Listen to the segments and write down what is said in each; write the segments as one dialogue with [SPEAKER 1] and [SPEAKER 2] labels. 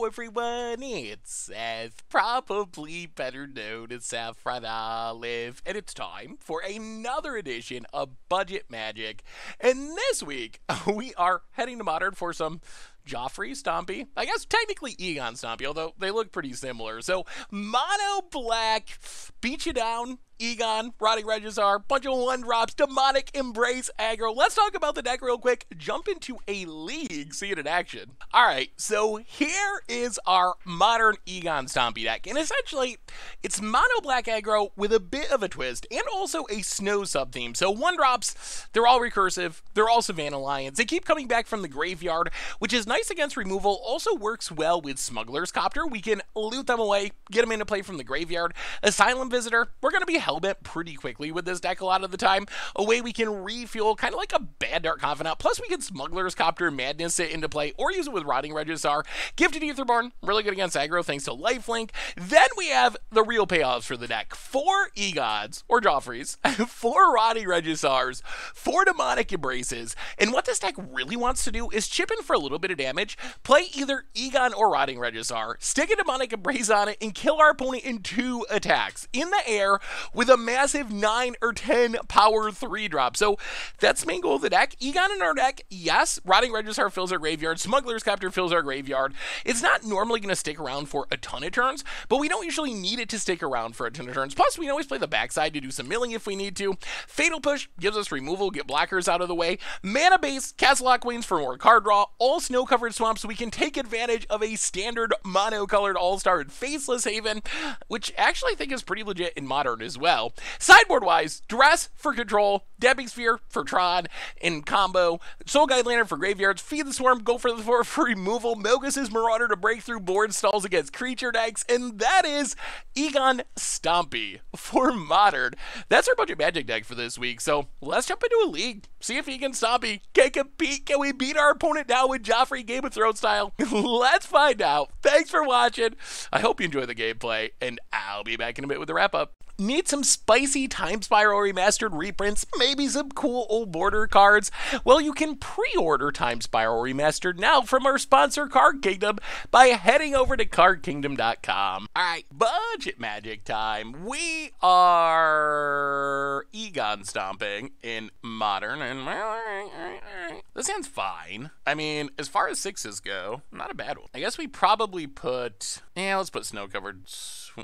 [SPEAKER 1] everyone, it's Seth, probably better known as Saffron Olive, and it's time for another edition of Budget Magic. And this week, we are heading to Modern for some Joffrey Stompy. I guess technically Egon Stompy, although they look pretty similar. So, mono black, beat you down, Egon, Rotting Regisaur, bunch of 1-drops, Demonic Embrace aggro. Let's talk about the deck real quick. Jump into a league, see it in action. Alright, so here is our modern Egon Stompy deck. And essentially, it's mono black aggro with a bit of a twist and also a snow sub-theme. So 1-drops, they're all recursive, they're all Savannah Lions. They keep coming back from the graveyard, which is nice against removal, also works well with Smuggler's Copter. We can loot them away, get them into play from the graveyard. Asylum Visitor, we're going to be hellbent pretty quickly with this deck a lot of the time. A way we can refuel, kind of like a bad Dark Confidant. Plus we can Smuggler's Copter, Madness it into play, or use it with Rotting Regisaur. Gifted Aetherborn, really good against aggro thanks to Lifelink. Then we have the real payoffs for the deck. 4 Egons, or Joffreys, 4 Rotting Regisaurs, 4 Demonic Embraces, and what this deck really wants to do is chip in for a little bit of damage, play either Egon or Rotting Regisaur, stick a Demonic Embrace on it, and kill our opponent in 2 attacks in the air with a massive 9 or 10 power 3-drop. So that's the main goal of the deck. Egon in our deck, yes. Rotting Regisaur fills our graveyard. Smuggler's Copter fills our graveyard. It's not normally going to stick around for a ton of turns, but we don't usually need it to stick around for a ton of turns. Plus, we can always play the backside to do some milling if we need to. Fatal Push gives us removal, get blockers out of the way. Mana Base, Castle Lock Queens for more card draw. All snow-covered swamps, so we can take advantage of a standard mono-colored all-star Faceless Haven, which actually I think is pretty legit in Modern as well. Sideboard-wise, Dress for control, Dabbing Sphere for Tron in combo, Soul Guide Lantern for graveyards, Feed the Swarm, go for the for removal, Mogus' Marauder to break through board stalls against creature decks, and that is Egon Stompy for Modern. That's our Budget Magic deck for this week, so let's jump into a league. See if Egon Stompy can compete. Can we beat our opponent down with Joffrey Game of Thrones style? Let's find out. Thanks for watching. I hope you enjoy the gameplay, and I'll be back in a bit with the wrap-up. Need some spicy Time Spiral Remastered reprints, maybe some cool old border cards? Well, you can pre-order Time Spiral Remastered now from our sponsor Card Kingdom by heading over to cardkingdom.com. Alright, Budget Magic time. We are Egon Stomping in Modern, and alright. This hand's fine. I mean, as far as 6s go, not a bad one. I guess we probably put, let's put Snow-Covered,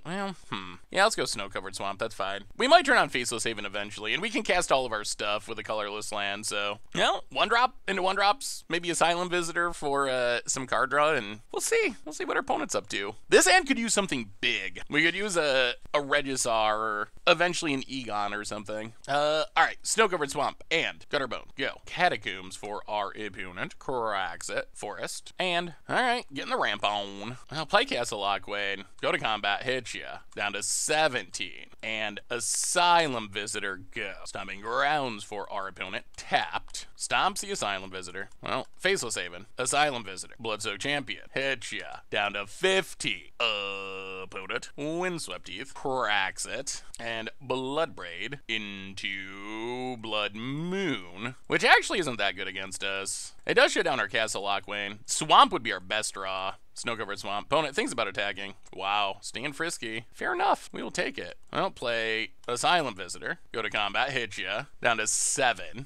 [SPEAKER 1] yeah, let's go Snow-Covered Swamp, that's fine. We might turn on Faceless Haven eventually, and we can cast all of our stuff with a colorless land, so, 1-drop into 1-drops, maybe Asylum Visitor for some card draw, and we'll see. We'll see what our opponent's up to. This hand could use something big. We could use a Regisaur, or eventually an Egon or something. Alright, Snow-Covered Swamp, and Gutterbone, go. Catacombs for our opponent, cracks it, Forest, and, alright, getting the ramp on. I'll play Castle Lockwain, go to combat, hit ya, down to 17. And Asylum Visitor, go. Stomping Grounds for our opponent, tapped. Stomps the Asylum Visitor. Well, Faceless Haven, Asylum Visitor, Bloodsoaked Champion, hit ya, down to 50. Opponent, Windswept Teeth, cracks it, and Bloodbraid into Blood Moon, which actually isn't that good against us. It does shut down our Castle Lockwain. Swamp would be our best draw. Snow-Covered Swamp. Opponent thinks about attacking. Wow, staying frisky. Fair enough, we will take it. I'll play Asylum Visitor, go to combat, hit ya, down to 7.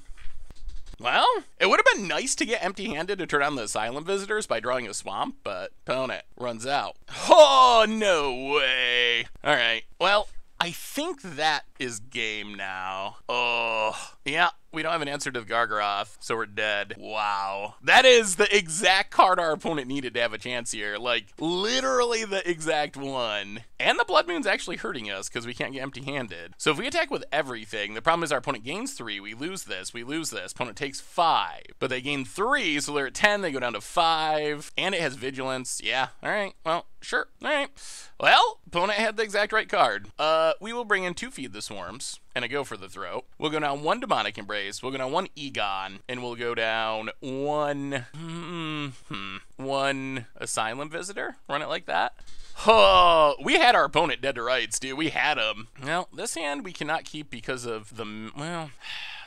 [SPEAKER 1] Well, it would have been nice to get empty-handed to turn on the Asylum Visitors by drawing a Swamp, but opponent runs out. Oh, no way. Alright, well, I think that is game now. Oh, yeah. We don't have an answer to the Gargaroth, so we're dead. Wow. That is the exact card our opponent needed to have a chance here. Like, literally the exact one. And the Blood Moon's actually hurting us because we can't get empty-handed. So if we attack with everything, the problem is our opponent gains 3, we lose this, opponent takes 5. But they gain 3, so they're at 10, they go down to 5. And it has Vigilance. Yeah, alright, well, sure, alright. Well, opponent had the exact right card. We will bring in 2 Feed the Swarms and a Go for the Throat. We'll go down 1 Demonic Embrace, we'll go down 1 Egon, and we'll go down 1 Asylum Visitor. Run it like that. Oh, we had our opponent dead to rights, dude. We had him. Well, this hand we cannot keep because of the, well,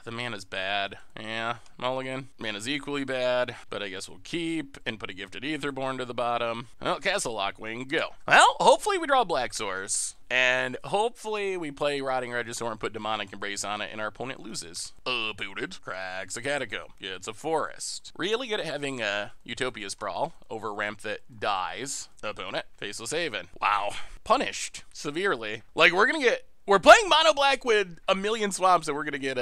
[SPEAKER 1] The mana's bad. Yeah, mulligan. Mana's equally bad, but I guess we'll keep and put a Gifted Aetherborn to the bottom. Well, Castle Lockwing, go. Well, hopefully we draw Black Source. And hopefully we play Rotting Regisaur and put Demonic Embrace on it and our opponent loses. Booted. Cracks a Catacomb. Gets a Forest. Really good at having a Utopia Sprawl over a ramp that dies. Opponent. Faceless Haven. Wow. Punished. Severely. Like, we're playing mono black with a million swamps, and we're gonna get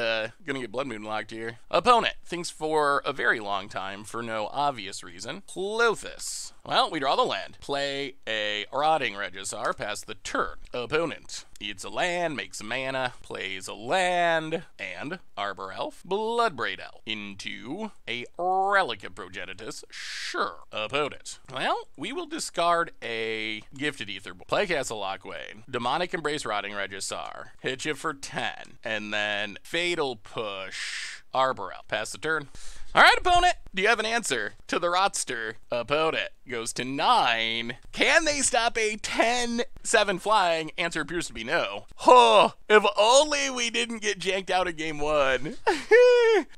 [SPEAKER 1] Blood Moon locked here. Opponent thinks for a very long time for no obvious reason. Clothis. Well, we draw the land. Play a Rotting Regisaur, pass the turn. Opponent eats a land, makes a mana, plays a land, and Arbor Elf, Bloodbraid Elf into a Relic of Progenitus. Sure. Opponent. Well, we will discard a Gifted Aetherborn. Play Castle Lockwing. Demonic Embrace Rotting Regisaur. Hit you for 10. And then Fatal Push Arbor Elf. Pass the turn. All right, opponent, do you have an answer to the Rotster? Opponent goes to 9. Can they stop a 10-7 flying? Answer appears to be no. Oh, if only we didn't get janked out in game 1.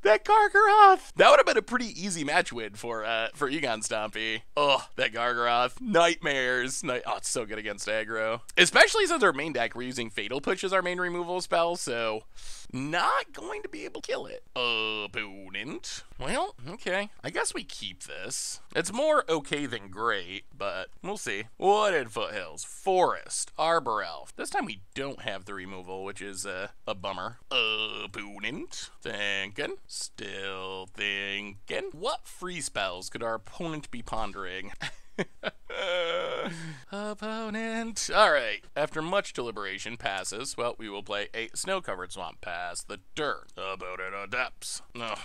[SPEAKER 1] That Gargaroth. That would have been a pretty easy match win for Egon Stompy. Oh, that Gargaroth. Nightmares. Oh, it's so good against aggro. Especially since our main deck, we're using Fatal Push as our main removal spell, so not going to be able to kill it. Opponent. Well, okay. I guess we keep this. It's more okay than great, but we'll see. Wooded Foothills, Forest, Arbor Elf. This time we don't have the removal, which is a bummer. Opponent. Thinking. Still thinking. What free spells could our opponent be pondering? Opponent. Alright, after much deliberation, passes. Well, we will play a Snow-Covered Swamp. Pass the turn. Opponent adapts.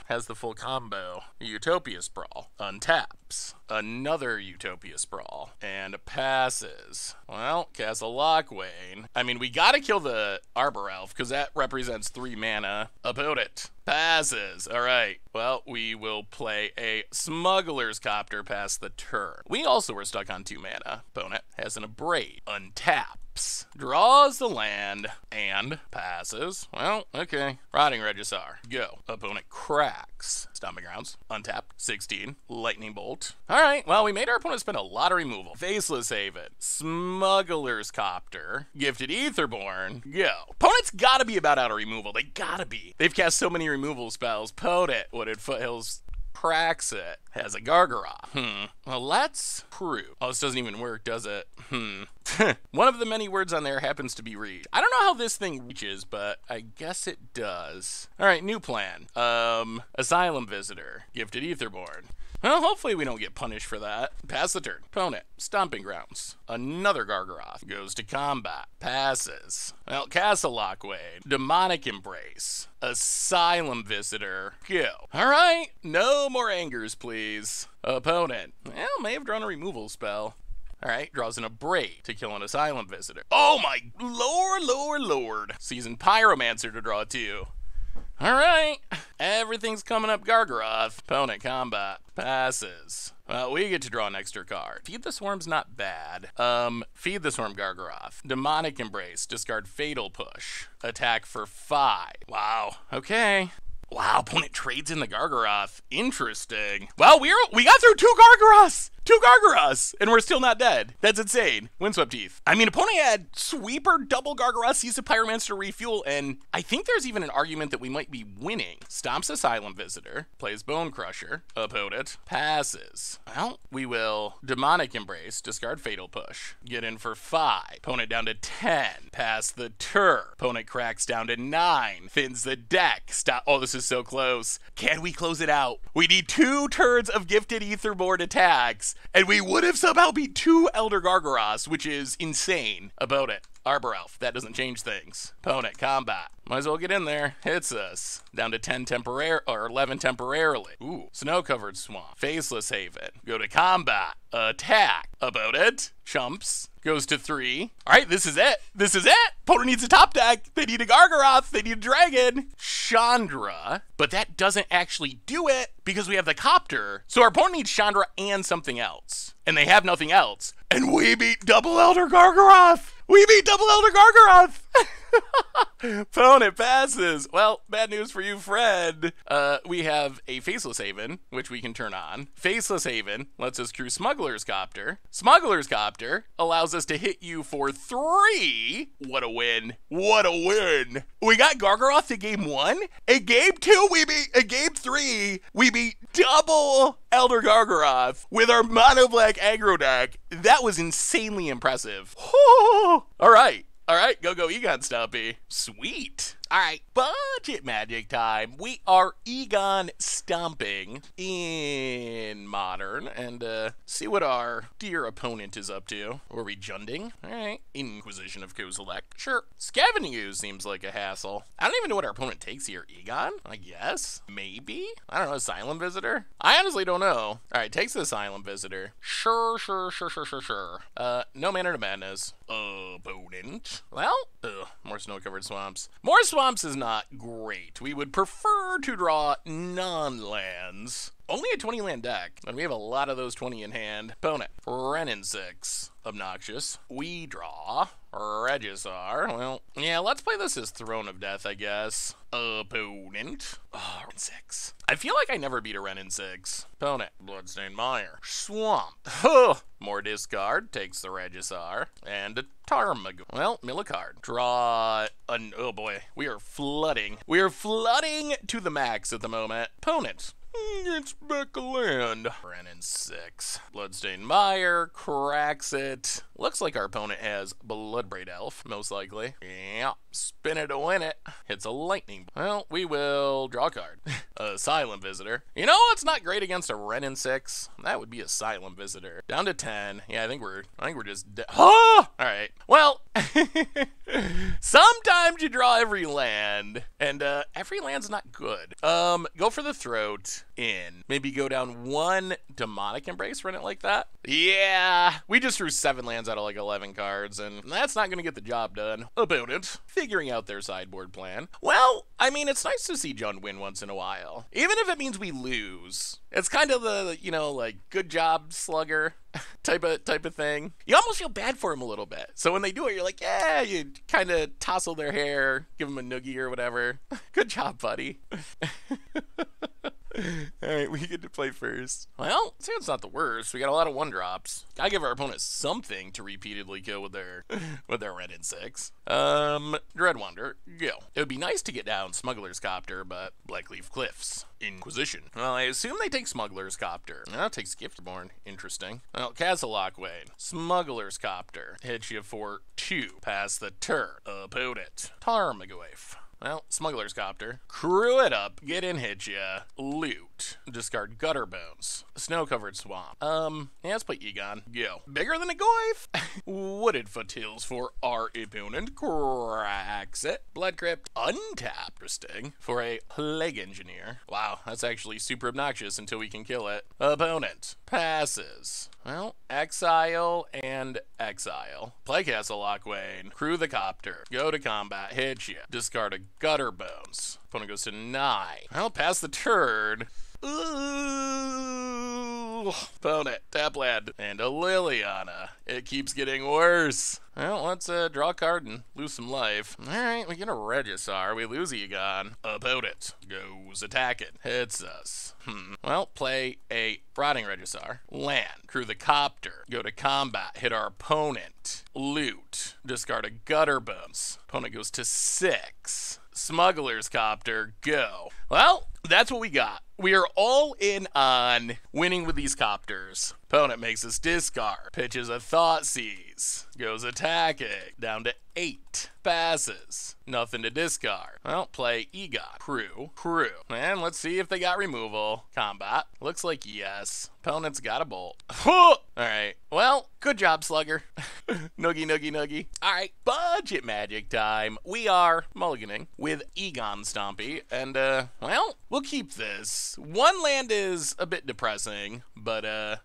[SPEAKER 1] Has the full combo. Utopia Sprawl. Untaps. Another Utopia Sprawl. And passes. Well, Castle Lockwing. I mean, we gotta kill the Arbor Elf, because that represents 3 mana. Opponent. Passes. Alright. Well, we will play a Smuggler's Copter past the turn. We also were stuck on 2 mana. Opponent has an Abrade. Untaps. Draws the land. And passes. Well, okay. Rotting Regisaur. Go. Opponent cracks. Stomping Grounds. Untapped. 16. Lightning Bolt. Alright. Well, we made our opponent spend a lot of removal. Faceless Haven. Smuggler's Copter. Gifted Aetherborn. Go. Opponent's gotta be about out of removal. They gotta be. They've cast so many removal spells. Potent. Wooded Foothills. Cracks it. Has a Gargaroth. Well, let's prove. Oh, this doesn't even work, does it? One of the many words on there happens to be reach. I don't know how this thing reaches, but I guess it does. All right, new plan. Asylum Visitor. Gifted Aetherborn. Well, hopefully we don't get punished for that. Pass the turn. Opponent. Stomping Grounds. Another Gargaroth. Goes to combat. Passes. Well, Castle Lockwing. Demonic Embrace. Asylum Visitor. Go. Alright. No more angers, please. Opponent. Well, may have drawn a removal spell. Alright, draws an Abrade to kill an Asylum Visitor. Oh my lord. Seasoned Pyromancer to draw 2. Alright, everything's coming up Gargaroth. Opponent combat. Passes. Well, we get to draw an extra card. Feed the Swarm's not bad. Feed the Swarm Gargaroth. Demonic Embrace. Discard Fatal Push. Attack for 5. Wow. Okay. Wow, opponent trades in the Gargaroth. Interesting. Well, we got through 2 Gargaroths! 2 Gargaroths! And we're still not dead. That's insane. Windswept Teeth. I mean, opponent had Sweeper, double Gargaroth, sees a Pyromancer to refuel, and I think there's even an argument that we might be winning. Stomps Asylum Visitor, plays Bone Crusher, opponent, passes. Well, we will Demonic Embrace, discard Fatal Push, get in for 5. Opponent down to 10, pass the turn. Opponent cracks down to 9, thins the deck. Stop. Oh, this is so close. Can we close it out? We need 2 turns of Gifted Aetherborn attacks. And we would have somehow beat 2 Elder Gargaroths, which is insane. Opponent. Arbor Elf. That doesn't change things. Opponent. Combat. Might as well get in there. Hits us. Down to 10 temporary or 11 temporarily. Ooh. Snow-Covered Swamp. Faceless Haven. Go to combat. Attack. Opponent. Chumps. Goes to 3. Alright, this is it. This is it! Opponent needs a top deck. They need a Gargaroth. They need a dragon. Chandra. But that doesn't actually do it because we have the Copter. So our opponent needs Chandra and something else. And they have nothing else. And we beat double Elder Gargaroth! We beat double Elder Gargaroth! Opponent passes. Well, bad news for you, Fred. We have a Faceless Haven, which we can turn on. Faceless Haven lets us crew Smuggler's Copter. Smuggler's Copter allows us to hit you for 3. What a win. What a win. We got Gargaroth in game 1. In game 2, in game 3, we beat double Elder Gargaroth with our mono black aggro deck. That was insanely impressive. All right, go Egon Stompy. Sweet. All right, budget magic time. We are Egon stomping in Modern and see what our dear opponent is up to. Are we junding? All right, Inquisition of Kozilek. Sure. Scavenging Ooze seems like a hassle. I don't even know what our opponent takes here. Egon? I guess? Maybe? I don't know. Asylum Visitor? I honestly don't know. All right, takes the Asylum Visitor. Sure. No Mana to Madness. Opponent. Well, more snow-covered swamps. More swamps is not great. We would prefer to draw non-lands. Only a 20-land deck, and we have a lot of those 20 in hand. Opponent, Renin 6. Obnoxious. We draw Regisaur. Well, yeah, let's play this as Throne of Death, I guess. Opponent. Oh, Renin 6. I feel like I never beat a Renin 6. Opponent, Bloodstained Mire. Swamp. More discard. Takes the Regisaur. And a Tarmogoyf. Well, mill a card. Draw an... Oh boy, we are flooding. We are flooding to the max at the moment. Opponent. It's back a land. Renin 6. Bloodstained Mire, cracks it. Looks like our opponent has Bloodbraid Elf, most likely. Yeah, spin it to win it. Hits a lightning. Well, we will draw a card. Asylum Visitor. You know what's not great against a Renin 6? That would be Asylum Visitor. Down to 10. Yeah, I think we're just all right. Well, sometimes you draw every land, and every land's not good. Go for the Throat in. Maybe go down 1 Demonic Embrace, run it like that. Yeah, we just drew 7 lands out of like 11 cards, and that's not going to get the job done. Opponent, figuring out their sideboard plan. Well, I mean, it's nice to see Jund win once in a while, even if it means we lose. It's kind of the, you know, like, good job, slugger type of thing. You almost feel bad for him a little bit. So when they do it, you're like, yeah, you kind of tousle their hair, give them a noogie or whatever. Good job, buddy. Alright, we get to play first. Well, see, it's not the worst. We got a lot of 1-drops. Gotta give our opponent something to repeatedly kill with their Renin 6. Dreadwander, go. It would be nice to get down Smuggler's Copter, but Blackleaf Cliffs. Inquisition. Well, I assume they take Smuggler's Copter. No, it takes Giftborn. Interesting. Well, Castle Lockway. Smuggler's Copter. Hits you for 2. Pass the turn. Opponent. Tarmogoyf. Well, Smuggler's Copter. Crew it up. Get in, hit ya. Loot. Discard Gutter Bones. Snow-covered swamp. Yeah, let's play Egon. Go. Bigger than a Goyf? Wooded Foothills for our opponent. Cracks it. Blood Crypt. Untap. Interesting. For a Plague Engineer. Wow, that's actually super obnoxious until we can kill it. Opponent. Passes. Well, exile and exile. Play Castle Lockway. Crew the Copter. Go to combat. Hit ya. Discard a Gutter Bones. Opponent goes to 9. Well, pass the turn. Ooh. Opponent. Tap land. And a Liliana. It keeps getting worse. Well, let's draw a card and lose some life. Alright, we get a Regisaur. We lose Egon. Opponent goes attacking. Hits us. Well, play a Rotting Regisaur. Land. Crew the Copter. Go to combat. Hit our opponent. Loot. Discard a Gutter Bones. Opponent goes to 6. Smuggler's Copter. Go. Well, that's what we got. We are all in on winning with these Copters. Opponent makes us discard. Pitches a Thoughtseize. Goes attacking. Down to 8. Passes. Nothing to discard. Well, play Egon. Crew. And let's see if they got removal. Combat. Looks like yes. Opponent's got a bolt. Alright. Well, good job, Slugger. Noogie. Alright, budget magic time. We are mulliganing with Egon Stompy. And, well, we'll keep this. 1 land is a bit depressing, but,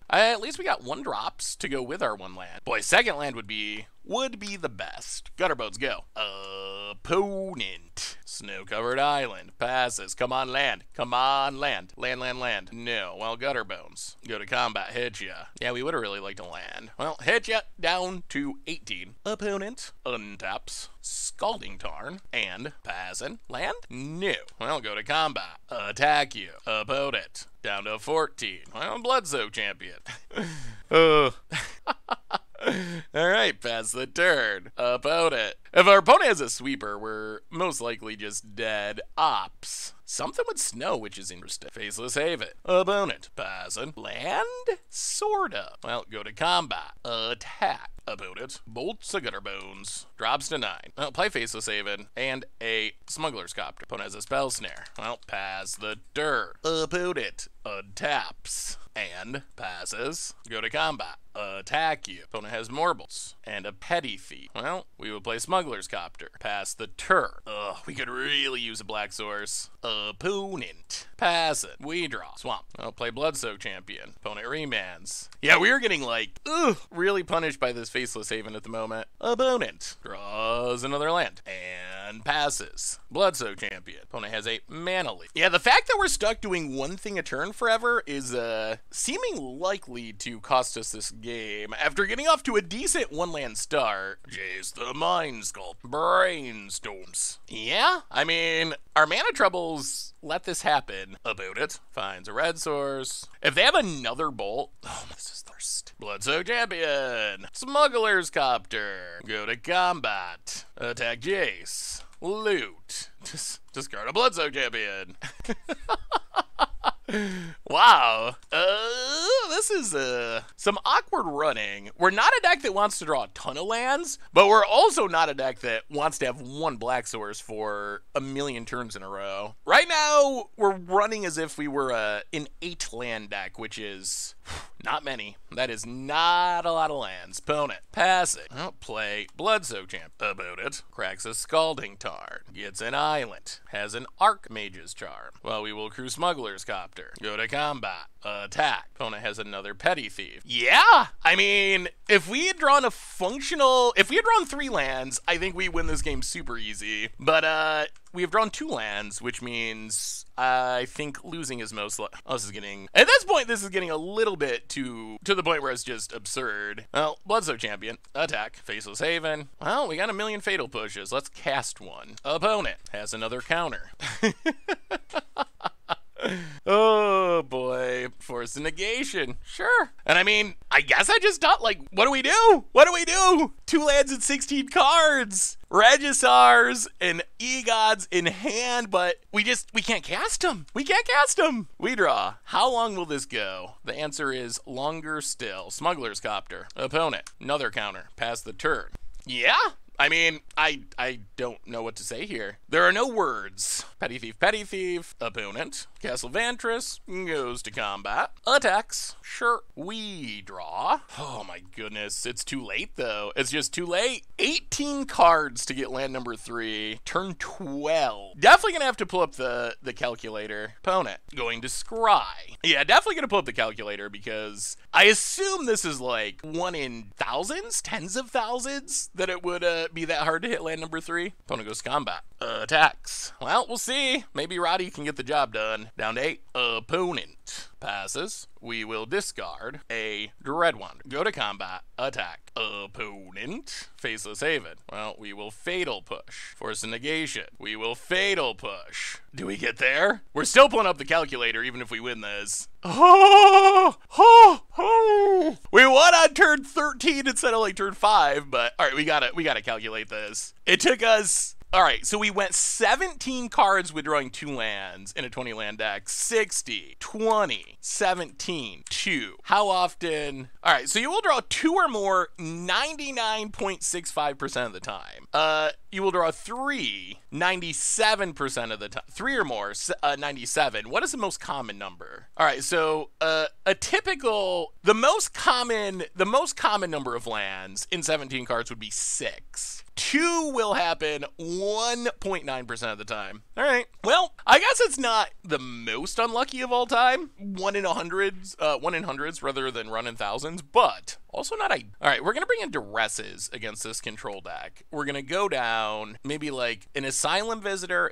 [SPEAKER 1] at least we got 1-drops to go with our 1 land. Boy, 2nd land would be the best. Gutter Bones, go. Opponent. Snow-covered island. Passes. Come on, land. Come on, land. Land. No. Well, gutter bones. Go to combat. Hit ya. Yeah, we would have really liked to land. Well, hit ya. Down to 18. Opponent untaps. Scalding Tarn. And passing. Land? No. Well, go to combat. Attack you. Opponent. Down to 14. Well, Bloodsoak champion. Alright, pass the turn. Opponent. If our opponent has a sweeper, we're most likely just dead. Ops. Something with snow, which is interesting. Faceless Haven. Opponent. Passing. Land? Sorta. Well, go to combat. Attack. Opponent. Bolts of Gutter Bones. Drops to 9. Well, play Faceless Haven and a Smuggler's Copter. Opponent has a Spell Snare. Well, pass the turn. Opponent. Untaps. And passes. Go to combat. Attack you. Opponent has Morbles and a Petty Thief. Well, we will play Smuggler's Copter. Pass the turn. Ugh, we could really use a black source. Opponent. Pass it. We draw. Swamp. I'll play Bloodsoak champion. Opponent remands. Yeah, we are getting really punished by this Faceless Haven at the moment. Opponent draws another land and passes. Bloodsoak champion. Opponent has a Mana Leaf. Yeah, the fact that we're stuck doing one thing a turn forever is seeming likely to cost us this game. After getting off to a decent one-land start, Jace the Mind Sculpt. Brainstorms. Yeah, I mean, our mana troubles let this happen. About it. Finds a red source. If they have another bolt, oh, this is thirst. Bloodsoak champion. Smuggler's Copter. Go to combat. Attack Jace. Loot. Discard a Bloodsoak champion. Wow. This is some awkward running. We're not a deck that wants to draw a ton of lands, but we're also not a deck that wants to have one black source for a million turns in a row. Right now, we're running as if we were an 8-land deck, which is not many. That is not a lot of lands. Opponent. Passing. I'll play Bloodsoak champ. About it. Cracks a Scalding Tarn. Gets an island. Has an Archmage's Charm. Well, we will crew Smuggler's Copter. Go to combat. Attack. Opponent has another Petty Thief. Yeah! I mean, if we had drawn if we had drawn 3 lands, I think we win this game super easy. But, we have drawn 2 lands, which means I think losing is most this is getting, at this point, this is getting a little bit to the point where it's just absurd. Well, Bloodsoak champion. Attack. Faceless Haven. Well, we got a million Fatal Pushes. Let's cast one. Opponent has another counter. Oh boy, Force of Negation. Sure. And I mean, I guess I just thought, what do we do? What do we do? 2 lands and 16 cards. Regisaurs and Egons in hand, but we can't cast them. We can't cast them. We draw. How long will this go? The answer is longer still. Smuggler's Copter. Opponent. Another counter. Pass the turn. Yeah? I mean, I don't know what to say here. There are no words. Petty Thief. Opponent. Castle Vantress goes to combat. Attacks. Sure. We draw. Oh my goodness. It's too late though. It's just too late. 18 cards to get land number 3. Turn 12. Definitely gonna have to pull up the calculator. Opponent. Going to scry. Yeah, definitely gonna pull up the calculator because I assume this is 1 in thousands, tens of thousands that it would be that hard to hit land number 3. Opponent goes to combat. Attacks. Well, we'll see. Maybe Roddy can get the job done. Down to 8. Opponent passes. We will discard a Dreadwander. Go to combat. Attack. Opponent. Faceless Haven. Well, we will Fatal Push. Force of Negation. We will Fatal Push. Do we get there? We're still pulling up the calculator even if we win this. Oh! We won on turn 13 instead of turn 5, but all right, we gotta calculate this. It took us. All right, so we went 17 cards with drawing 2 lands in a 20-land deck. 60, 20, 17, 2. How often? All right, so you will draw 2 or more 99.65% of the time. You will draw 3 97% of the time. 3 or more 97. What is the most common number? All right, so the most common number of lands in 17 cards would be 6. 2 will happen 1.9% of the time. All right. Well, I guess it's not the most unlucky of all time. 1 in hundreds rather than run in thousands, but Also not Alright, we're gonna bring in Duresses against this control deck. We're gonna go down maybe like an Asylum Visitor,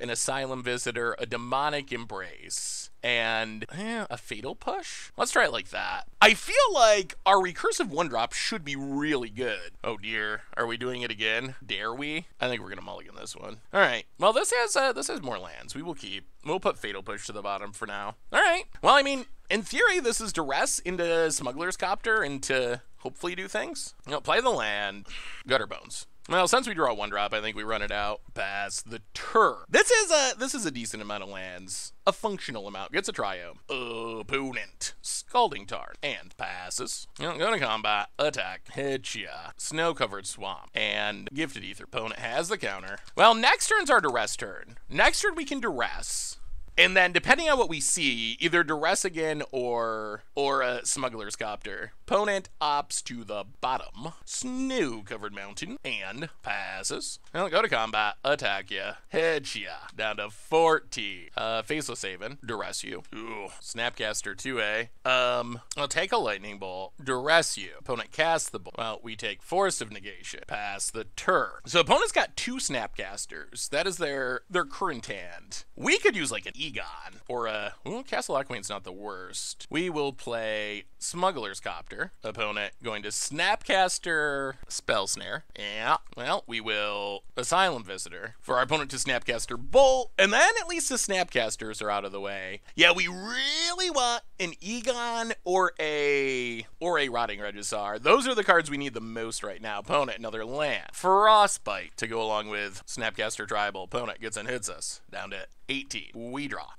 [SPEAKER 1] a Demonic Embrace, and a Fatal Push? Let's try it like that. I feel like our recursive 1-drop should be really good. Oh dear, are we doing it again? Dare we? I think we're gonna mulligan this one. Alright, well this has more lands. We will keep. We'll put Fatal Push to the bottom for now. Alright, well I mean, in theory this is Duress into Smuggler's Copter and to hopefully do things. You know, play the land, Gutter Bones. Well, since we draw 1-drop, I think we run it out. Pass the turn. This is a decent amount of lands. A functional amount. Gets a triome. Opponent. Scalding Tarn. And passes. You know, go to combat. Attack. Hit ya. Snow-covered swamp. And Gifted Ether. Opponent has the counter. Well, next turn's our Duress turn. Next turn we can Duress. And then, depending on what we see, either Duress again or a Smuggler's Copter. Opponent opts to the bottom. Snow-covered mountain. And passes. Well, go to combat. Attack ya. Hit ya. Down to 40. Faceless Haven. Duress you. Ooh. Snapcaster 2A. I'll take a Lightning Bolt. Duress you. Opponent casts the bolt. Well, we take Forest of Negation. Pass the turn. So opponent's got 2 Snapcasters. That is their current hand. We could use like an Egon or a... Well, Castle Aquane's not the worst. We will play Smuggler's Copter. Opponent going to Snapcaster Spell Snare. Yeah. Well, we will Asylum Visitor for our opponent to Snapcaster Bolt. And then at least the Snapcasters are out of the way. Yeah, we really want an Egon or a Rotting Regisaur. Those are the cards we need the most right now. Opponent, another land. Frostbite to go along with Snapcaster Tribal. Opponent gets and hits us. Down to 18. We draw.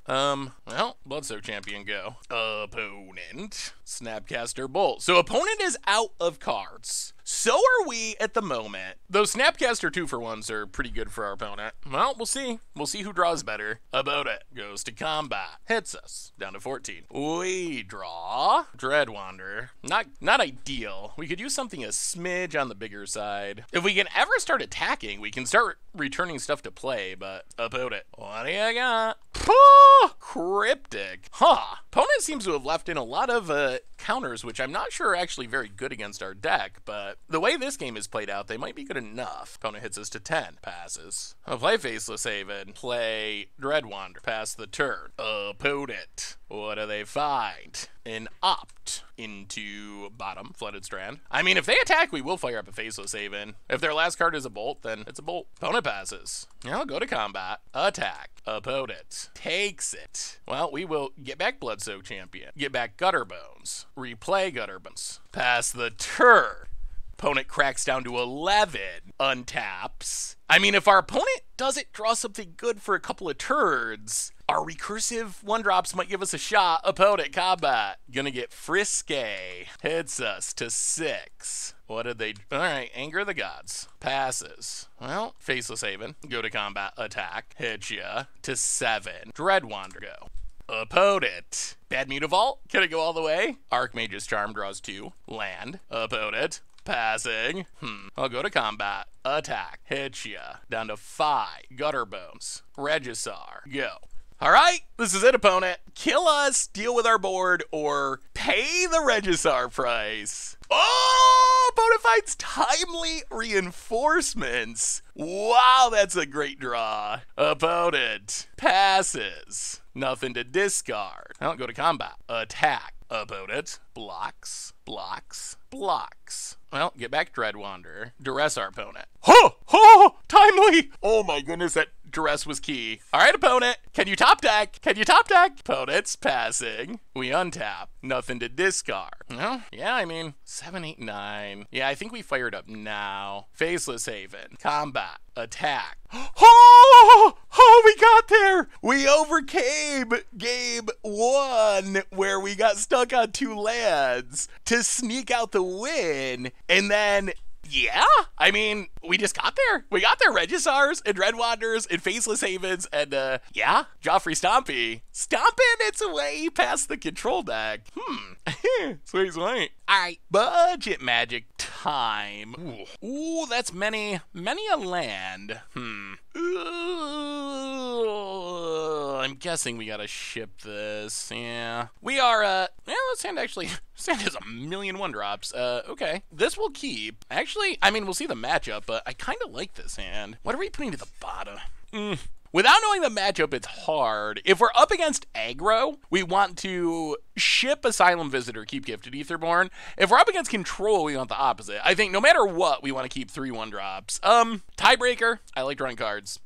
[SPEAKER 1] Well, Bloodsoak Champion go. Opponent. Snapcaster Bolt. So opponent is out of cards. So are we at the moment. Those Snapcaster 2-for-1s are pretty good for our opponent. Well, we'll see. We'll see who draws better. About it. Goes to combat. Hits us. Down to 14. We draw. Dreadwander. Not ideal. We could use something a smidge on the bigger side. If we can ever start attacking, we can start returning stuff to play, but about it. What do you got? Cryptic. Opponent seems to have left in a lot of counters, which I'm not sure are actually very good against our deck, but the way this game is played out, they might be good enough. Opponent hits us to 10. Passes. I'll play Faceless Haven. Play Dreadwander. Pass the turn. Opponent. What do they find? An opt into bottom. Flooded Strand. I mean, if they attack, we will fire up a Faceless Haven. If their last card is a bolt, then it's a bolt. Opponent passes. Now go to combat. Attack. Opponent takes it. Well, we will get back Bloodsoak Champion. Get back Gutter Bones. Replay Gutter Bones. Pass the turn. Opponent cracks down to 11. Untaps. I mean, if our opponent doesn't draw something good for a couple of turns, our recursive 1-drops might give us a shot. Opponent combat. Gonna get frisky. Hits us to 6. What did they... Alright, Anger of the Gods. Passes. Well, Faceless Haven. Go to combat. Attack. Hit ya. To 7. Dreadwander go. Opponent. Bad Mutavault. Can it go all the way? Archmage's Charm draws 2. Land. Opponent. Passing. I'll go to combat. Attack. Hit ya. Down to 5. Gutter Bones. Regisaur. Go. Alright, this is it, opponent. Kill us, deal with our board, or pay the Regisaur price. Oh, opponent finds Timely Reinforcements. Wow, that's a great draw. Opponent passes. Nothing to discard. I'll go to combat. Attack. Opponent blocks, blocks, blocks. Well, get back Dreadwander. Duress our opponent. Timely! Oh my goodness, that Duress was key. Alright, opponent. Can you top deck? Can you top deck? Opponent's passing. We untap. Nothing to discard. Well, yeah, I mean, 7, 8, 9. Yeah, I think we fired up now. Faceless Haven. Combat. Attack. We got there! We overcame game 1, where we got stuck on 2 lands to sneak out the win, and then... Yeah, I mean, we just got there. We got there, Regisaurs and Dreadwanders and Faceless Havens and, yeah, Joffrey Stompy. Stomping its way past the control deck. Sweet, sweet. All right, budget magic time. Ooh, that's many a land. I'm guessing we gotta ship this. Yeah. We are, this hand actually, this hand has 1,000,000 1-drops. Okay. This will keep. Actually, I mean, we'll see the matchup, but I kind of like this hand. What are we putting to the bottom? Without knowing the matchup, it's hard. If we're up against aggro, we want to ship Asylum Visitor, keep Gifted Etherborn. If we're up against control, we want the opposite. I think no matter what, we want to keep 3 1-drops. Tiebreaker, I like drawing cards.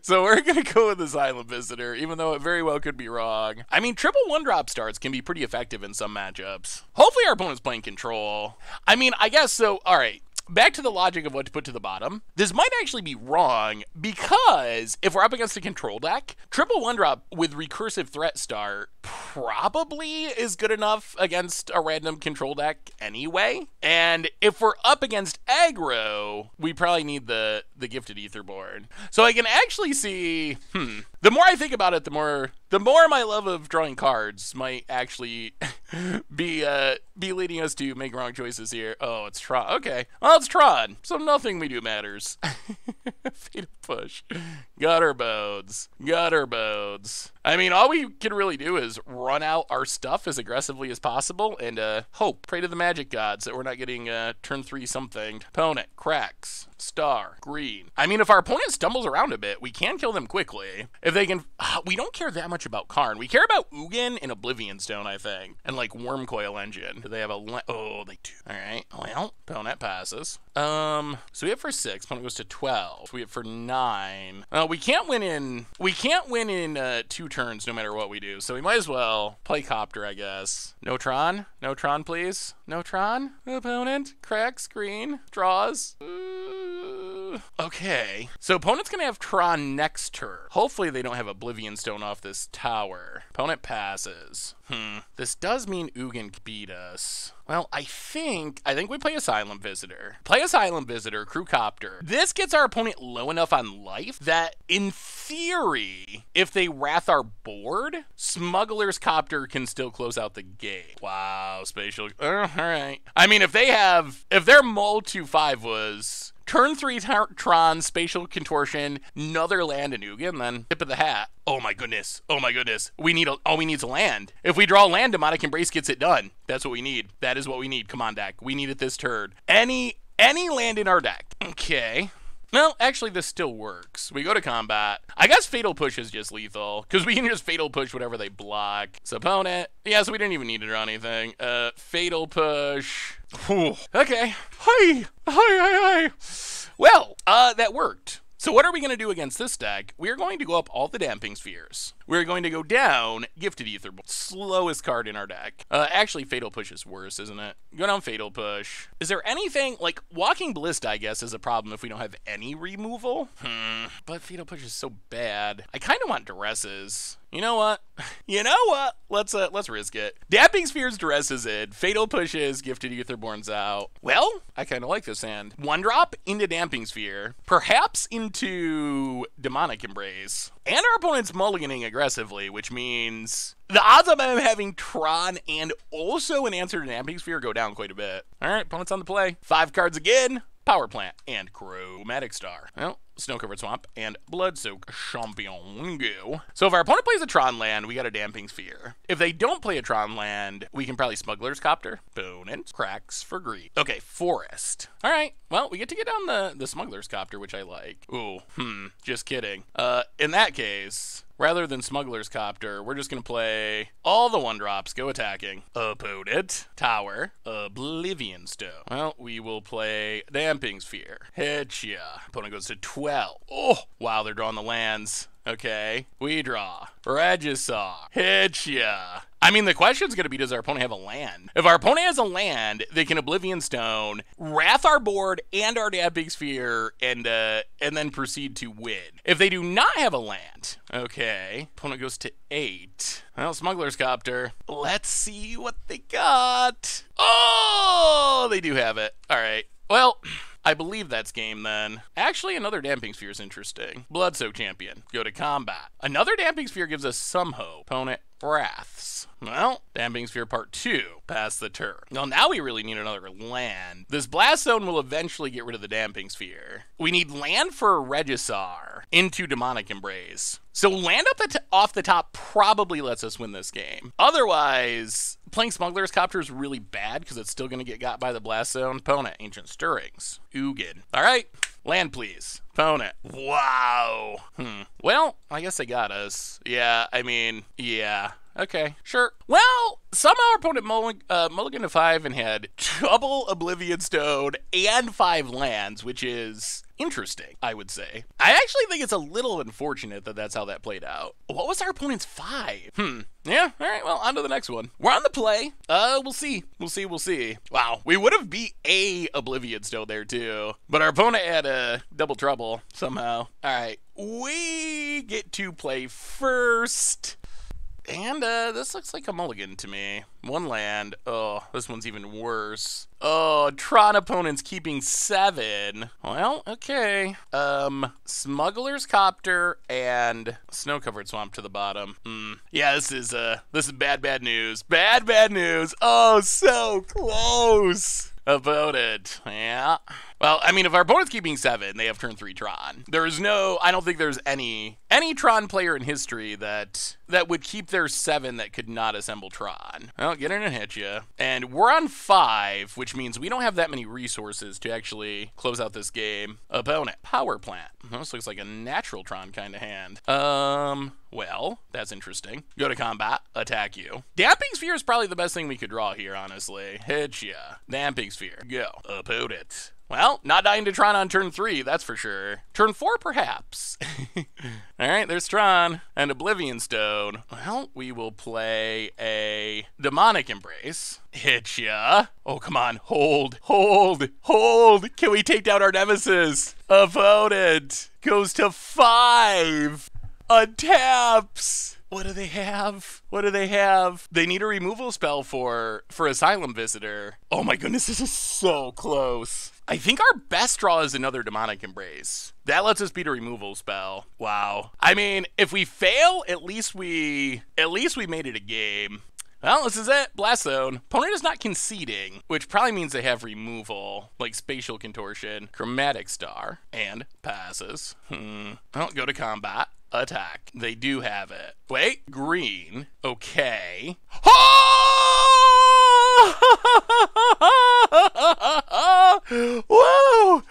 [SPEAKER 1] So we're going to go with Asylum Visitor, even though it very well could be wrong. I mean, triple 1-drop starts can be pretty effective in some matchups. Hopefully our opponent's playing control. I mean, I guess so. All right. Back to the logic of what to put to the bottom. This might actually be wrong because if we're up against a control deck, triple 1-drop with recursive threat start probably is good enough against a random control deck anyway. And if we're up against aggro, we probably need the Gifted Etherborn. So I can actually see, the more I think about it, the more my love of drawing cards might actually be leading us to make wrong choices here. Oh, it's Tron. Okay. Well, it's Tron, so nothing we do matters. Fatal Push. Gutter Bodes. Gutter Bodes. I mean, all we can really do is run out our stuff as aggressively as possible and hope, pray to the magic gods that we're not getting turn 3 something. Opponent, cracks, star, green. I mean, if our opponent stumbles around a bit, we can kill them quickly. If they can, we don't care that much about Karn. We care about Egon and Oblivion Stone, I think, and like Worm Coil Engine. Do they have a, oh, they do. All right, well, opponent passes. So we have for 6, opponent goes to 12. We have for 9. We can't win in 2 turns no matter what we do, so we might as well play Copter, I guess. No Tron? No Tron, please? No Tron? Opponent, cracks, green, draws. Okay, so opponent's gonna have Tron next turn. Hopefully they don't have Oblivion Stone off this tower. Opponent passes. This does mean Egon beat us. Well, I think we play Asylum Visitor. Play Asylum Visitor, Crew Copter. This gets our opponent low enough on life that, in theory, if they wrath our board, Smuggler's Copter can still close out the game. Wow, spatial. All right. I mean, if their mull 2/5 was turn 3 Tron, Spatial Contortion, another land in Egon, then tip of the hat. Oh my goodness. Oh my goodness. All we need is a land. If we draw land, Demonic Embrace gets it done. That's what we need. That is what we need. Come on, deck. We need it this turn. Any land in our deck. Okay. Well, actually, this still works. We go to combat. I guess Fatal Push is just lethal, because we can just Fatal Push whatever they block. So opponent. Yeah, so we didn't even need to draw anything. Fatal Push. Whew. Okay. Hi. Well, that worked. So what are we going to do against this deck? We are going to go up all the Damping Spheres. We're going to go down Gifted Etherborn, slowest card in our deck. Actually, Fatal Push is worse, isn't it? Go down Fatal Push. Is there anything, like, Walking Ballista, I guess, is a problem if we don't have any removal? But Fatal Push is so bad. I kind of want Duresses. You know what? Let's risk it. Damping Spheres Duresses in. Fatal Pushes, Gifted Etherborn's out. Well, I kind of like this hand. 1-drop into Damping Sphere. Perhaps into Demonic Embrace. And our opponent's mulliganing aggressively, which means the odds of him having Tron and also an answer to Damping Sphere go down quite a bit. All right, opponent's on the play. 5 cards again. Power Plant and Chromatic Star. Well, Snow-Covered Swamp and Bloodsoak Champion go. So if our opponent plays a Tron land, we got a Damping Sphere. If they don't play a Tron land, we can probably Smuggler's Copter. Opponent cracks for green. Okay, Forest. All right, well, we get to get down the Smuggler's Copter, which I like. Ooh, just kidding. In that case, rather than Smuggler's Copter, we're just going to play all the 1-drops, go attacking. Opponent, Tower, Oblivion Stone. Well, we will play Damping Sphere. Hitcha. Opponent goes to 12. Oh, wow, they're drawing the lands. Okay, we draw. Regisaur. Hitcha. I mean, the question's going to be, does our opponent have a land? If our opponent has a land, they can Oblivion Stone, wrath our board and our Damping Sphere, and then proceed to win. If they do not have a land, okay, opponent goes to 8. Well, Smuggler's Copter. Let's see what they got. Oh, they do have it. All right. Well, I believe that's game then. Actually, another Damping Sphere is interesting. Bloodsoak Champion. Go to combat. Another Damping Sphere gives us some hope. Opponent Wraths. Well, Damping Sphere Part 2. Pass the turn. Well, now we really need another land. This Blast Zone will eventually get rid of the Damping Sphere. We need land for a Regisaur into Demonic Embrace. So land up off the top probably lets us win this game. Otherwise, playing Smuggler's Copter is really bad because it's still going to get got by the Blast Zone. Opponent, Ancient Stirrings. Egon. All right, land please. Opponent. Wow. Well, I guess they got us. Yeah, I mean, yeah. Okay, sure. Well, somehow our opponent mulliganed to 5 and had double Oblivion Stone and 5 lands, which is interesting, I would say. I actually think it's a little unfortunate that that's how that played out. What was our opponent's 5? Yeah, all right, well, on to the next one. We're on the play. We'll see. We'll see. Wow, we would have beat a Oblivion Stone there, too. But our opponent had a double trouble somehow. All right, we get to play first. And this looks like a mulligan to me. 1 land. Oh, this one's even worse. Oh, Tron opponent's keeping 7. Well, okay. Smuggler's Copter and Snow-Covered Swamp to the bottom. Yeah, this is bad news. Bad news. Oh, so close. Opponent. Yeah. Well, I mean, if our opponent's keeping 7, they have turn 3 Tron. I don't think there's any Tron player in history that would keep their 7 that could not assemble Tron. Well, get in and hit you. And we're on 5, which means we don't have that many resources to actually close out this game. Opponent. Power Plant. This looks like a natural Tron kind of hand. Well, that's interesting. Go to combat. Attack you. Damping Sphere is probably the best thing we could draw here, honestly. Hit ya. Damping Sphere. Go. Opponent. Well, not dying to Tron on turn 3, that's for sure. Turn 4, perhaps. All right, there's Tron and Oblivion Stone. Well, we will play a Demonic Embrace. Hit ya. Oh, come on. Hold. Can we take down our nemesis? Opponent goes to 5. Untaps. What do they have? They need a removal spell for Asylum Visitor. Oh my goodness, this is so close. I think our best draw is another Demonic Embrace. That lets us beat a removal spell. Wow. I mean, if we fail, at least we made it a game. Well, this is it. Blast Zone. Opponent is not conceding, which probably means they have removal, like Spatial Contortion, Chromatic Star, and passes. Well, go to combat. Attack. They do have it. Wait, green. Okay. Whoa!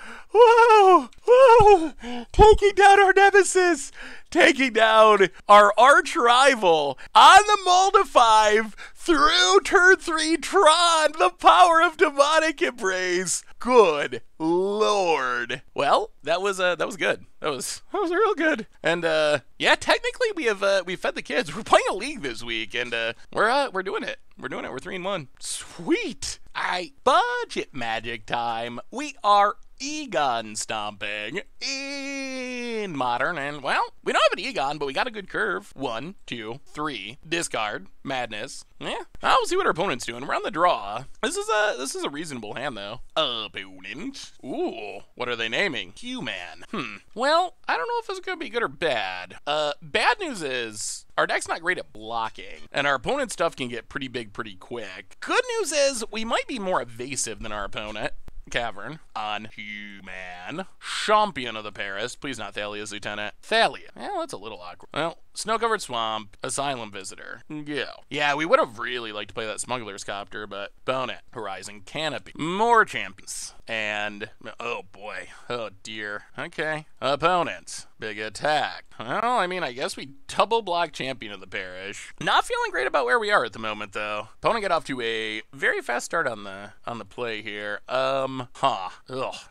[SPEAKER 1] Taking down our nemesis! Taking down our arch rival on the Mold 5 through turn 3 Tron, the power of Demonic Embrace. Good Lord. Well, that was good. That was real good. And yeah, technically we fed the kids. We're playing a league this week, and we're doing it. We're 3-1. Sweet. All right, budget magic time. We are Egon stomping in Modern, and well, we don't have an Egon, but we got a good curve. 1, 2, 3, discard, madness. Yeah, we'll see what our opponent's doing. We're on the draw. This is a reasonable hand though. Opponent. Ooh, what are they naming? Human. Well, I don't know if it's gonna be good or bad. Bad news is our deck's not great at blocking, and our opponent's stuff can get pretty big pretty quick. Good news is we might be more evasive than our opponent. Cavern on Human. Champion of the Paris. Please not Thalia's Lieutenant. Thalia. Well, that's a little awkward. Well, Snow-Covered Swamp. Asylum Visitor. Go. Yeah, we would have really liked to play that Smuggler's Copter, but Bonnet. Horizon Canopy. More champions. And, oh boy. Oh dear. Okay. Opponents. Big attack. Well, I mean, I guess we double block Champion of the Parish. Not feeling great about where we are at the moment, though. Opponent got off to a very fast start on the play here. Ugh,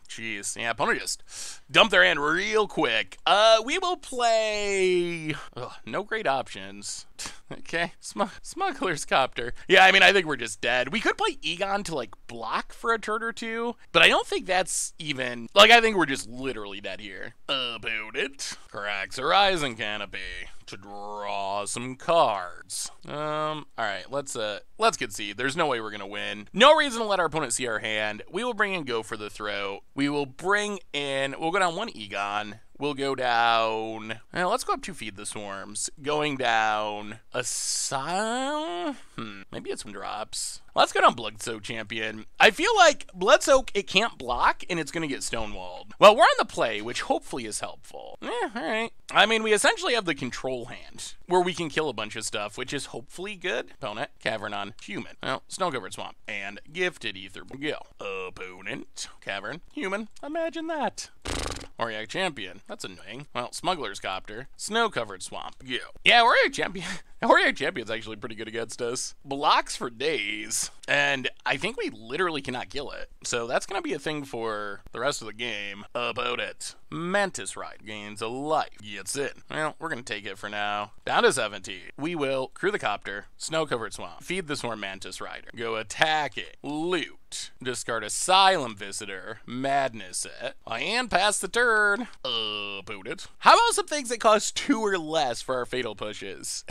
[SPEAKER 1] jeez. Yeah, opponent just dumped their hand real quick. We will play... Ugh, no great options. Okay, Smuggler's Copter. Yeah, I mean, I think we're just dead. We could play Egon to, like, block for a turn or two, but I don't think that's even... Like, I think we're just literally dead here. About it. Cracks Horizon Canopy to draw some cards. Alright, let's concede. There's no way we're gonna win. No reason to let our opponent see our hand. We will bring in Go for the Throat. We will bring in... We'll go down one Egon. We'll go down... Well, let's go up 2 Feed the Swarms. Going down... Asylum? Maybe it's some drops. Let's go down Bloodsoak Champion. I feel like Bloodsoak, it can't block, and it's going to get stonewalled. Well, we're on the play, which hopefully is helpful. Alright. I mean, we essentially have the control hand, where we can kill a bunch of stuff, which is hopefully good. Opponent, Cavern on Human. Well, Snow-Covered Swamp. And Gifted Ether. Go. Opponent, Cavern, Human. Imagine that. Auriac Champion. That's annoying. Well, Smuggler's Copter. Snow-Covered Swamp. Go. Yeah, Auriac Champion. Auriac Champion's actually pretty good against us. Blocks for days. And I think we literally cannot kill it. So that's going to be a thing for the rest of the game. About it. Mantis Ride. Gains a life. Gets in. Well, we're going to take it for now. Down to 17. We will crew the Copter. Snow-Covered Swamp. Feed the Swarm Mantis Rider. Go attack it. Loot. Discard Asylum Visitor. Madness it. And pass the turn. About it. How about some things that cost 2 or less for our Fatal Pushes?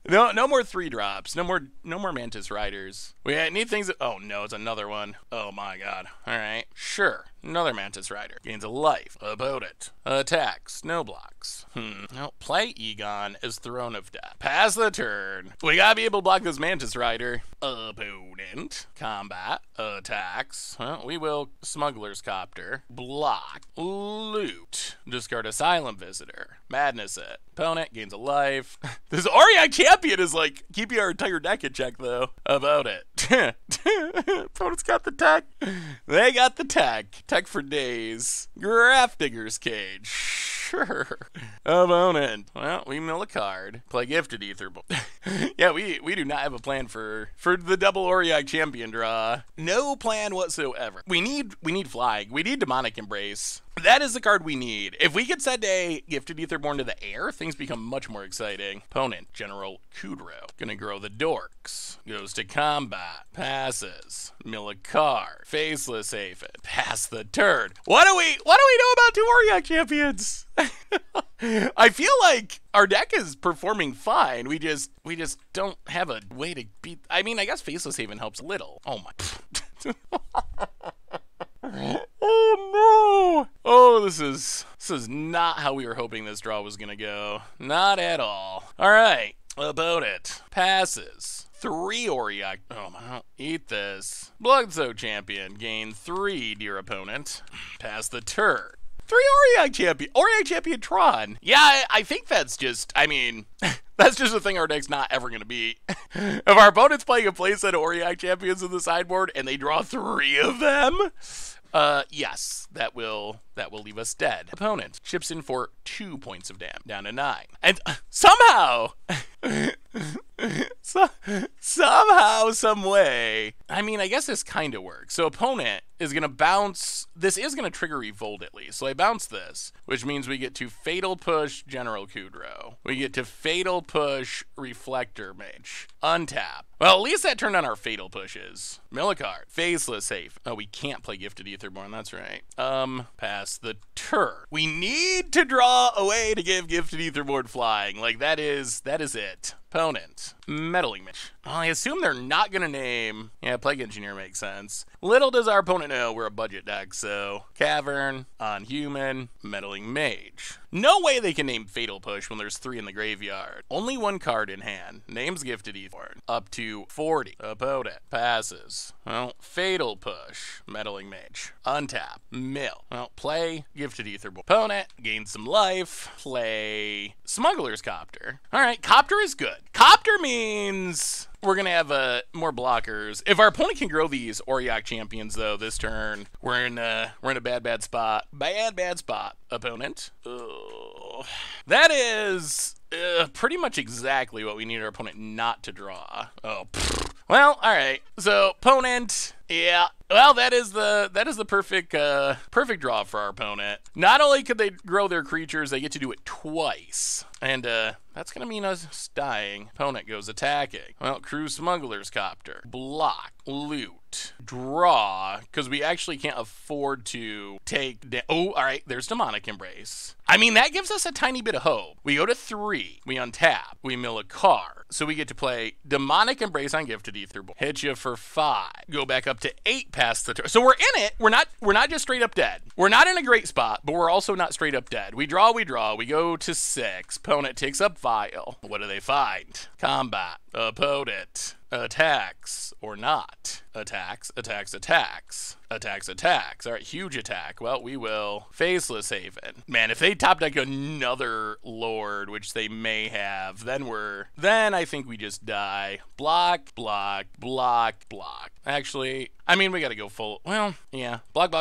[SPEAKER 1] No more 3 drops. No more Mantis Riders. We need things that, oh no, it's another one. Oh my god. Alright. Sure. Another Mantis Rider. Gains a life. About it. Attacks. No blocks. No. Play Egon as Throne of Death. Pass the turn. We gotta be able to block this Mantis Rider. Opponent. Combat. Attacks. Well, we will Smuggler's Copter. Block. Loot. Discard Asylum Visitor. Madness it. Opponent gains a life. This Auriac Champion is like keeping our entire deck in check though. About it. Opponent's got the tech. They got the tech. Tech for days. Graph Digger's Cage. Sure. Opponent. Well, we mill a card. Play Gifted Ether. Yeah, we do not have a plan for the double Auriac Champion draw. No plan whatsoever. We need Flag. We need Demonic Embrace. That is the card we need. If we could send a Gifted Etherborn to the air, things become much more exciting. Opponent, General Kudrow. Gonna grow the Dorks. Goes to combat. Passes. Mill a card. Faceless Haven. Pass the turn. What do we know about 2 Auriac Champions? I feel like our deck is performing fine. We just don't have a way to beat. I mean, I guess Faceless Haven helps a little. Oh my. Oh no! Oh, this is not how we were hoping this draw was gonna go. Not at all. All right, about it. Passes. 3 Auriac. Oh my! Eat this. Bloodsoak Champion. Gain 3, dear opponent. Pass the turn. 3 Auriac Champion. Auriac Champion Tron. Yeah, I think that's just. I mean. That's just a thing our deck's not ever going to beat. If our opponent's playing a playset of Auriac Champions in the sideboard and they draw 3 of them, yes, that will leave us dead. Opponent chips in for 2 points of damage, down to 9. And somehow, somehow, some way, I mean, I guess this kind of works. So opponent is going to bounce, this is going to trigger Revolt at least. So I bounce this, which means we get to Fatal Push General Kudrow. We get to Fatal Push Reflector Mage. Untap. Well, at least that turned on our Fatal Pushes. Mill a card. Faceless Haven. Oh, we can't play Gifted Etherborn, that's right. Pass the turn. We need to draw a way to give Gifted Etherborn flying. Like, that is it. Opponent. Meddling Mage. Well, I assume they're not going to name... Yeah, Plague Engineer makes sense. Little does our opponent know we're a budget deck, so... Cavern, on Human, Meddling Mage. No way they can name Fatal Push when there's 3 in the graveyard. Only 1 card in hand. Names Gifted Etherborn. Up to 40. Opponent. Passes. Well, Fatal Push. Meddling Mage. Untap. Mill. Well, play Gifted Etherborn. Opponent. Gain some life. Play Smuggler's Copter. Alright, Copter is good. Copter means... we're going to have more blockers. If our opponent can grow these Auriac Champions, though, this turn, we're in a bad spot. Bad spot. Opponent. Ugh. That is pretty much exactly what we need our opponent not to draw. Oh, pfft. Well, all right. So, opponent, yeah, Well, that is the perfect draw for our opponent. Not only could they grow their creatures, they get to do it twice. And that's going to mean us dying. Opponent goes attacking. Well, Crew Smuggler's Copter. Block. Loot. Draw. Because we actually can't afford to take... Oh, all right. There's Demonic Embrace. I mean, that gives us a tiny bit of hope. We go to 3. We untap. We mill a card. So we get to play Demonic Embrace on Gifted Aetherborn. Hit you for 5. Go back up to 8 past the turn. So we're in it. We're not just straight up dead. We're not in a great spot, but we're also not straight up dead. We draw. We go to 6. Opponent takes up Vial. What do they find? Combat. Opponent. Attacks or not. Attacks. All right, huge attack. Well, we will Faceless Haven. Man, if they top deck another Lord, which they may have, then I think we just die. Block. Actually, I mean, we gotta go full. Well, yeah. Block.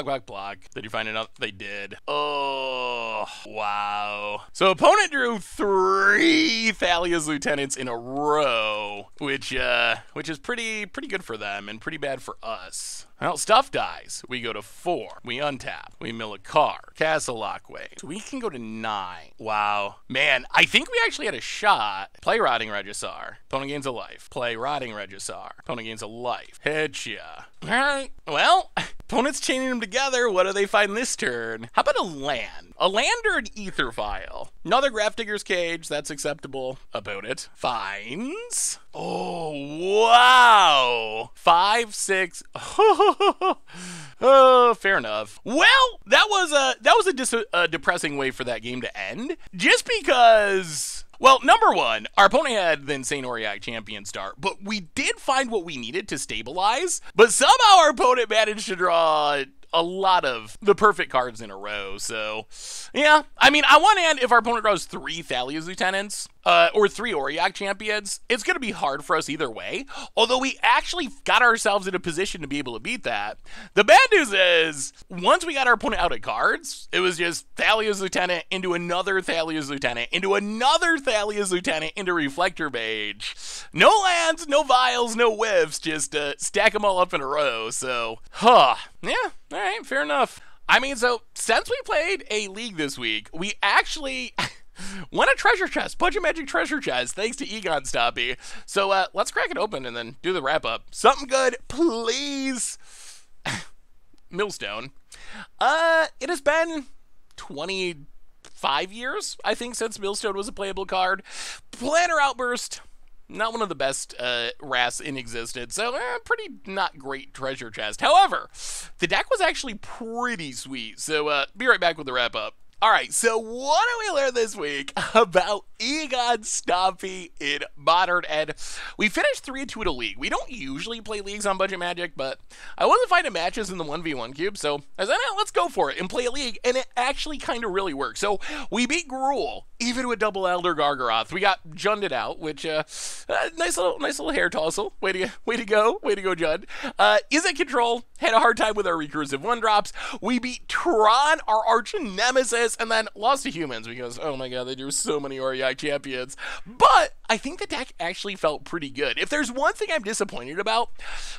[SPEAKER 1] Did you find another? They did. Oh, wow. So opponent drew 3 Thalia's Lieutenants in a row, which is pretty good for them and pretty bad for us. Well, stuff dies. We go to 4. We untap. We mill a card. Castle Lockway. So we can go to 9. Wow. Man, I think we actually had a shot. Play Rotting Regisaur. Opponent gains a life. Play Rotting Regisaur. Opponent gains a life. Hit ya. All right. Well, opponent's chaining them together. What do they find this turn? How about a land? A land or an Ether Vial? Another Grafdigger's Cage. That's acceptable. Opponent finds... Oh, wow. 5, 6. Oh, fair enough. Well, that was a depressing way for that game to end. Just because... Well, number one, our opponent had the insane Auriac champion start, but we did find what we needed to stabilize, but somehow our opponent managed to draw a lot of the perfect cards in a row. So, yeah. I mean, on one hand, if our opponent draws 3 Thalia's Lieutenants, or 3 Auriac champions, it's going to be hard for us either way. Although we actually got ourselves in a position to be able to beat that. The bad news is, once we got our opponent out of cards, it was just Thalia's Lieutenant into another Thalia's Lieutenant, into another Thalia's Lieutenant, into Reflector Mage. No lands, no vials, no whiffs, just stack them all up in a row. So, yeah, all right, fair enough. I mean, so, since we played a league this week, we actually... won a treasure chest, Budget Magic treasure chest, thanks to Egon Stompy. So let's crack it open and then do the wrap up. Something good, please. Millstone. It has been 25 years, I think, since Millstone was a playable card. Planner Outburst. Not one of the best RAS in existence, so pretty not great treasure chest. However, the deck was actually pretty sweet, so be right back with the wrap up. Alright, so what do we learn this week about Egon Stompy in Modern? And we finished 3-2 in a league. We don't usually play leagues on Budget Magic, but I wasn't finding matches in the 1v1 cube, so I said, let's go for it and play a league, and it actually kind of really worked. So we beat Gruul, even with double Elder Gargaroth. We got Junded out, which, nice little hair tossle. Way to go, Jund. Izzet Control had a hard time with our recursive 1-drops. We beat Tron, our arch nemesis, and then lost to humans because, oh my god, they drew so many Auriac champions. But I think the deck actually felt pretty good. If there's one thing I'm disappointed about,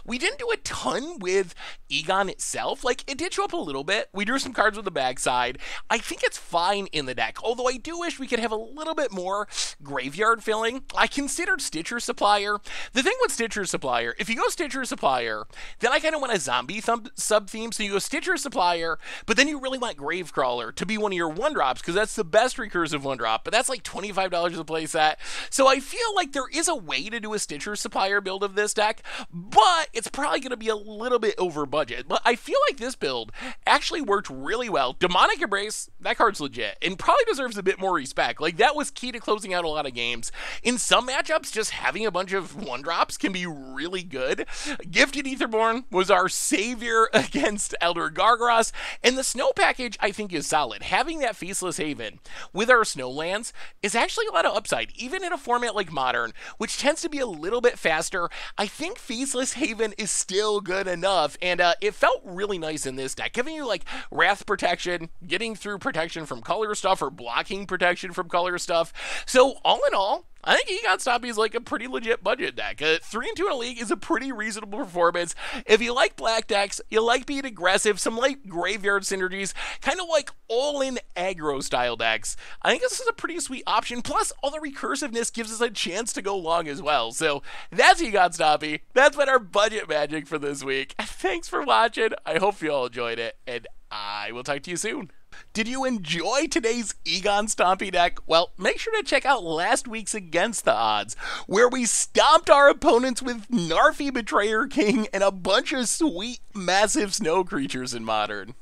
[SPEAKER 1] we didn't do a ton with Egon itself. Like, it did show up a little bit. We drew some cards with the backside. I think it's fine in the deck, although I do wish we could have a little bit more graveyard filling. I considered Stitcher Supplier. The thing with Stitcher Supplier, if you go Stitcher Supplier, then I kind of want a zombie sub-theme, so you go Stitcher Supplier, but then you really want Gravecrawler to be one of your 1-drops, because that's the best recursive 1-drop, but that's like $25 a playset. So I feel like there is a way to do a Stitcher Supplier build of this deck, but it's probably going to be a little bit over budget. But I feel like this build actually worked really well. Demonic Embrace, that card's legit, and probably deserves a bit more respect. Like, that was key to closing out a lot of games. In some matchups, just having a bunch of 1-drops can be really good. Gifted Aetherborn was our savior against Elder Gargaroth, and the Snow package, I think, is solid. Having that Faceless Haven with our Snowlands is actually a lot of upside, even in a format like Modern, which tends to be a little bit faster. I think Faceless Haven is still good enough, and it felt really nice in this deck, giving you like Wrath protection, getting through protection from color stuff, or blocking protection from color stuff. So all in all, I think Egon Stompy is like a pretty legit budget deck. 3-2 in a league is a pretty reasonable performance. If you like black decks, you like being aggressive, some light graveyard synergies, kind of like all-in aggro style decks, I think this is a pretty sweet option. Plus, all the recursiveness gives us a chance to go long as well. So that's Egon Stompy. That's been our budget magic for this week. Thanks for watching. I hope you all enjoyed it, and I will talk to you soon. Did you enjoy today's Egon Stompy deck? Well, make sure to check out last week's Against the Odds, where we stomped our opponents with Narfi Betrayer King and a bunch of sweet, massive snow creatures in Modern.